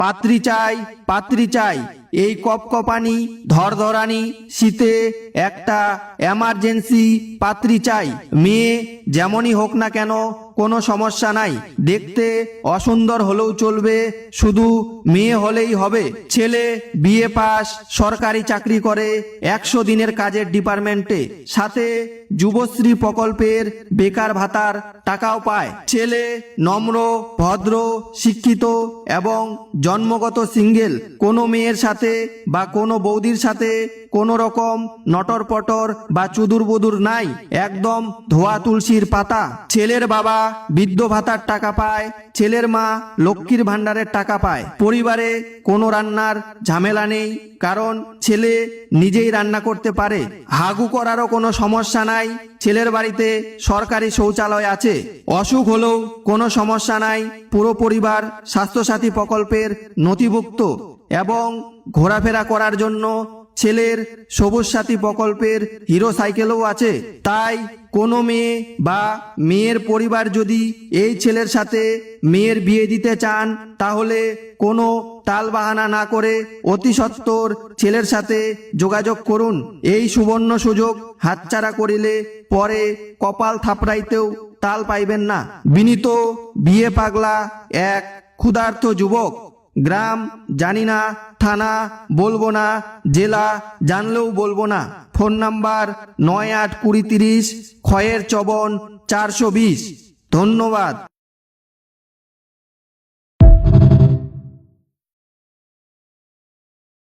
পাত্রী চাই, পাত্রী চাই। এই কপকপানি ধরধরানি শীতে একটা এমার্জেন্সি পাত্রী চাই। মেয়ে যেমনই হোক না কেন কোনো সমস্যা নাই, দেখতে অসুন্দর হলেও চলবে, শুধু মেয়ে হলেই হবে। ছেলে বিএ পাস, সরকারি চাকরি করে, 100 দিনের কাজের ডিপার্টমেন্টে, সাথে যুবশ্রী প্রকল্পের বেকার ভাতার টাকাও পায়। ছেলে নম্র, ভদ্র, শিক্ষিত এবং জন্মগত সিঙ্গেল। কোনো মেয়ের সাথে বা কোনো বৌদির সাথে কোনো রকম নটর পটর বা চুদুর বুদুর নাই, একদম ধোয়া তুলসীর পাতা। ছেলের বাবা বৃদ্ধ ভাতার টাকা পায়, ছেলের মা লক্ষ্মীর ভান্ডারের টাকা পায়। পরিবারে কোনো রান্নার ঝামেলা নেই, কারণ ছেলে নিজেই রান্না করতে পারে। হাগু করারও কোনো সমস্যা নাই, ছেলের বাড়িতে সরকারি শৌচালয় আছে। অসুখ হলেও কোনো সমস্যা নাই, পুরো পরিবার স্বাস্থ্যসাথী প্রকল্পের নথিভুক্ত। এবং ঘোরাফেরা করার জন্য ছেলের সবুজ সাথী প্রকল্পের হিরো সাইকেলও আছে। তাই কোনো মেয়ে বা মেয়ের পরিবার যদি এই ছেলের সাথে মেয়ের বিয়ে দিতে চান, তাহলে কোনো টালবাহানা না করে অতি সত্বর ছেলের সাথে যোগাযোগ করুন। এই সুবর্ণ সুযোগ হাতছাড়া করিলে পরে কপাল থাপড়াইতেও তাল পাইবেন না। বিনীত বিয়ে পাগলা এক ক্ষুধার্ত যুবক। গ্রাম জানি না, থানা বলবো না, জেলা জানলেও বলবো না। ফোন নাম্বার 982030 খয়ের চবন 420। ধন্যবাদ।